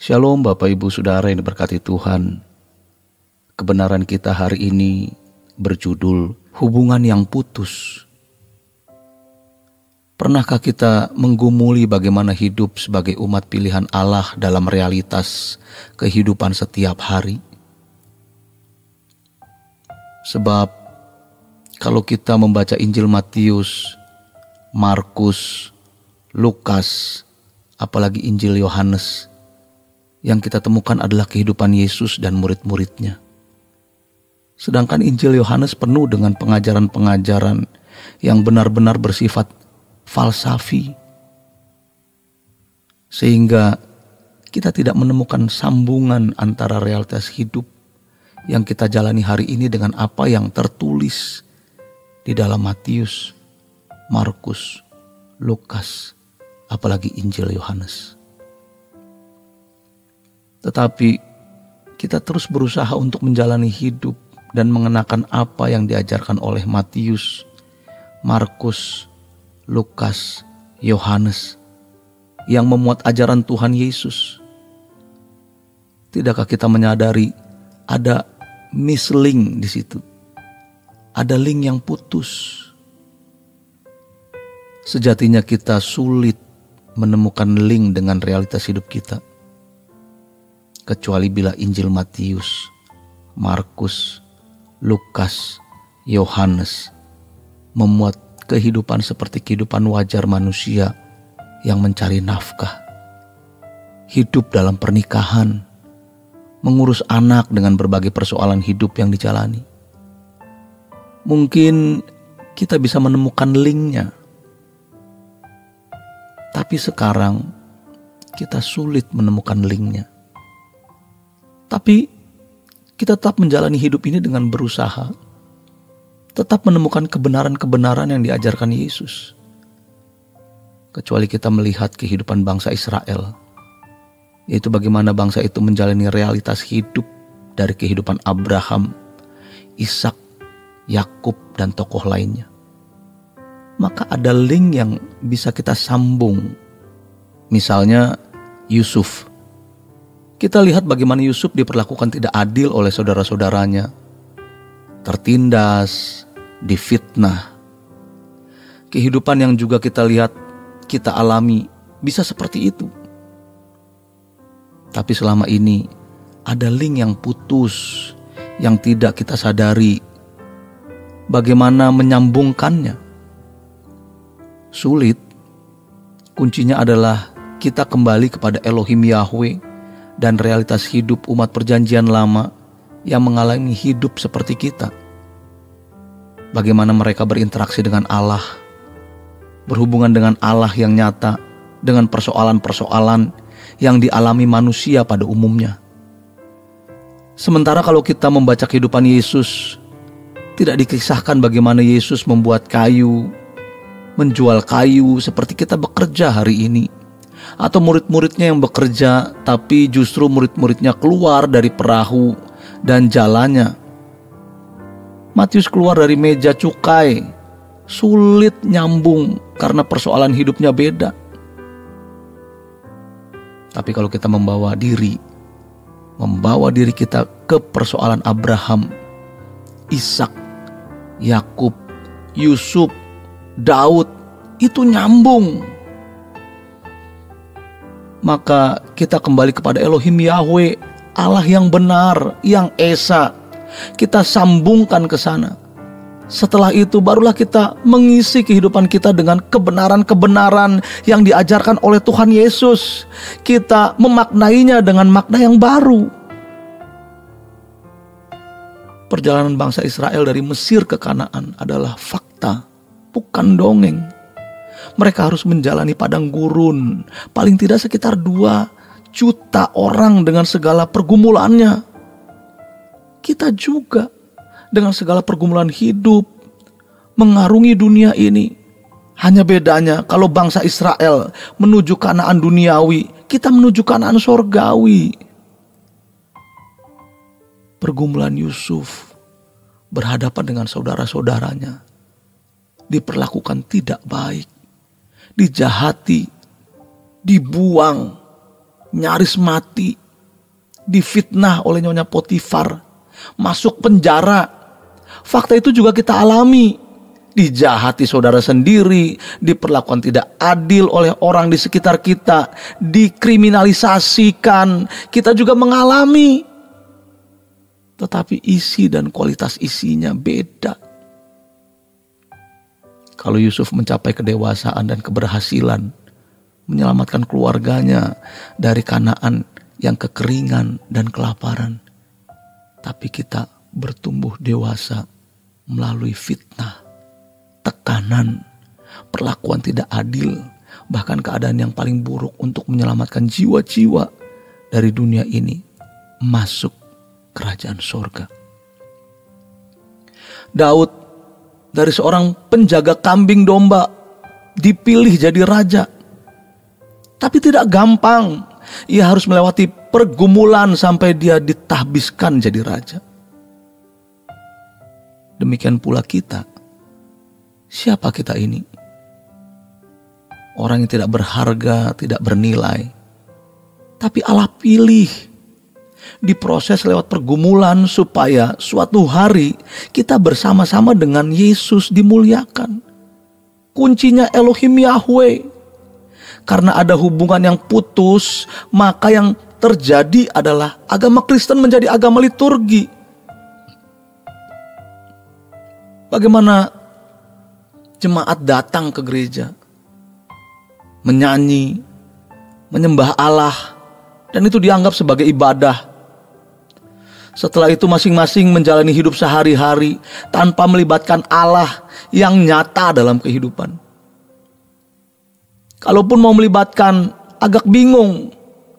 Shalom Bapak Ibu Saudara yang diberkati Tuhan. Kebenaran kita hari ini berjudul hubungan yang putus. Pernahkah kita menggumuli bagaimana hidup sebagai umat pilihan Allah dalam realitas kehidupan setiap hari? Sebab kalau kita membaca Injil Matius, Markus, Lukas, apalagi Injil Yohanes, yang kita temukan adalah kehidupan Yesus dan murid-muridnya. Sedangkan Injil Yohanes penuh dengan pengajaran-pengajaran yang benar-benar bersifat falsafi. Sehingga kita tidak menemukan sambungan antara realitas hidup yang kita jalani hari ini dengan apa yang tertulis di dalam Matius, Markus, Lukas, apalagi Injil Yohanes. Tetapi kita terus berusaha untuk menjalani hidup dan mengenakan apa yang diajarkan oleh Matius, Markus, Lukas, Yohanes yang memuat ajaran Tuhan Yesus. Tidakkah kita menyadari ada mislink di situ? Ada link yang putus. Sejatinya kita sulit menemukan link dengan realitas hidup kita, kecuali bila Injil Matius, Markus, Lukas, Yohanes memuat kehidupan seperti kehidupan wajar manusia yang mencari nafkah, hidup dalam pernikahan, mengurus anak dengan berbagai persoalan hidup yang dijalani. Mungkin kita bisa menemukan linknya, tapi sekarang kita sulit menemukan linknya. Tapi kita tetap menjalani hidup ini dengan berusaha tetap menemukan kebenaran-kebenaran yang diajarkan Yesus. Kecuali kita melihat kehidupan bangsa Israel, yaitu bagaimana bangsa itu menjalani realitas hidup dari kehidupan Abraham, Ishak, Yakub, dan tokoh lainnya. Maka ada link yang bisa kita sambung. Misalnya Yusuf. Kita lihat bagaimana Yusuf diperlakukan tidak adil oleh saudara-saudaranya. Tertindas, difitnah. Kehidupan yang juga kita lihat, kita alami, bisa seperti itu. Tapi selama ini ada link yang putus, yang tidak kita sadari. Bagaimana menyambungkannya? Sulit. Kuncinya adalah kita kembali kepada Elohim Yahweh dan realitas hidup umat perjanjian lama yang mengalami hidup seperti kita. Bagaimana mereka berinteraksi dengan Allah, berhubungan dengan Allah yang nyata, dengan persoalan-persoalan yang dialami manusia pada umumnya. Sementara kalau kita membaca kehidupan Yesus, tidak dikisahkan bagaimana Yesus membuat kayu, menjual kayu seperti kita bekerja hari ini. Atau murid-muridnya yang bekerja, tapi justru murid-muridnya keluar dari perahu dan jalannya. Matius keluar dari meja cukai, sulit nyambung karena persoalan hidupnya beda. Tapi kalau kita membawa diri kita ke persoalan Abraham, Ishak, Yakub, Yusuf, Daud, itu nyambung. Maka kita kembali kepada Elohim Yahweh, Allah yang benar, yang esa. Kita sambungkan ke sana. Setelah itu barulah kita mengisi kehidupan kita dengan kebenaran-kebenaran yang diajarkan oleh Tuhan Yesus. Kita memaknainya dengan makna yang baru. Perjalanan bangsa Israel dari Mesir ke Kanaan adalah fakta, bukan dongeng. Mereka harus menjalani padang gurun, paling tidak sekitar 2 juta orang dengan segala pergumulannya. Kita juga dengan segala pergumulan hidup mengarungi dunia ini. Hanya bedanya kalau bangsa Israel menuju Kanaan duniawi, kita menuju Kanaan sorgawi. Pergumulan Yusuf berhadapan dengan saudara-saudaranya, diperlakukan tidak baik, dijahati, dibuang, nyaris mati, difitnah oleh Nyonya Potifar, masuk penjara. Fakta itu juga kita alami. Dijahati saudara sendiri, diperlakukan tidak adil oleh orang di sekitar kita, dikriminalisasikan, kita juga mengalami. Tetapi isi dan kualitas isinya beda. Kalau Yusuf mencapai kedewasaan dan keberhasilan, menyelamatkan keluarganya dari Kanaan yang kekeringan dan kelaparan, tapi kita bertumbuh dewasa melalui fitnah, tekanan, perlakuan tidak adil, bahkan keadaan yang paling buruk untuk menyelamatkan jiwa-jiwa dari dunia ini masuk kerajaan sorga. Daud dari seorang penjaga kambing domba dipilih jadi raja. Tapi tidak gampang. Ia harus melewati pergumulan sampai dia ditahbiskan jadi raja. Demikian pula kita. Siapa kita ini? Orang yang tidak berharga, tidak bernilai. Tapi Allah pilih, diproses lewat pergumulan supaya suatu hari kita bersama-sama dengan Yesus dimuliakan. Kuncinya Elohim Yahweh. Karena ada hubungan yang putus, maka yang terjadi adalah agama Kristen menjadi agama liturgi. Bagaimana jemaat datang ke gereja, menyanyi, menyembah Allah, dan itu dianggap sebagai ibadah. Setelah itu masing-masing menjalani hidup sehari-hari tanpa melibatkan Allah yang nyata dalam kehidupan. Kalaupun mau melibatkan, agak bingung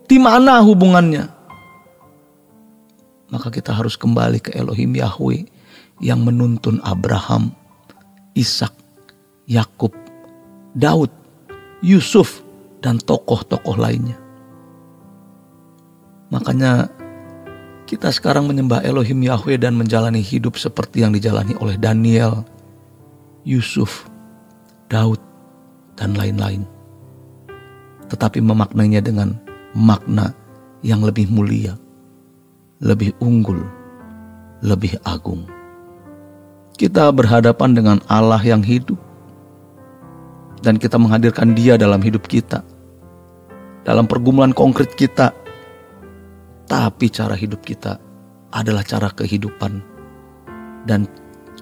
di mana hubungannya. Maka kita harus kembali ke Elohim Yahweh yang menuntun Abraham, Ishak, Yakub, Daud, Yusuf, dan tokoh-tokoh lainnya. Makanya kita sekarang menyembah Elohim Yahweh dan menjalani hidup seperti yang dijalani oleh Daniel, Yusuf, Daud, dan lain-lain. Tetapi memaknainya dengan makna yang lebih mulia, lebih unggul, lebih agung. Kita berhadapan dengan Allah yang hidup. Dan kita menghadirkan Dia dalam hidup kita, dalam pergumulan konkret kita. Tapi cara hidup kita adalah cara kehidupan dan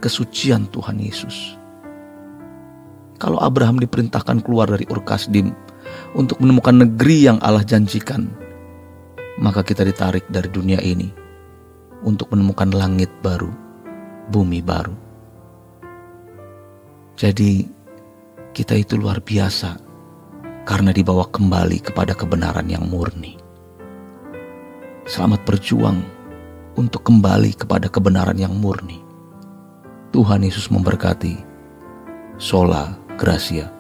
kesucian Tuhan Yesus. Kalau Abraham diperintahkan keluar dari Ur Kasdim untuk menemukan negeri yang Allah janjikan, maka kita ditarik dari dunia ini untuk menemukan langit baru, bumi baru. Jadi kita itu luar biasa karena dibawa kembali kepada kebenaran yang murni. Selamat berjuang untuk kembali kepada kebenaran yang murni. Tuhan Yesus memberkati. Sola Gracia.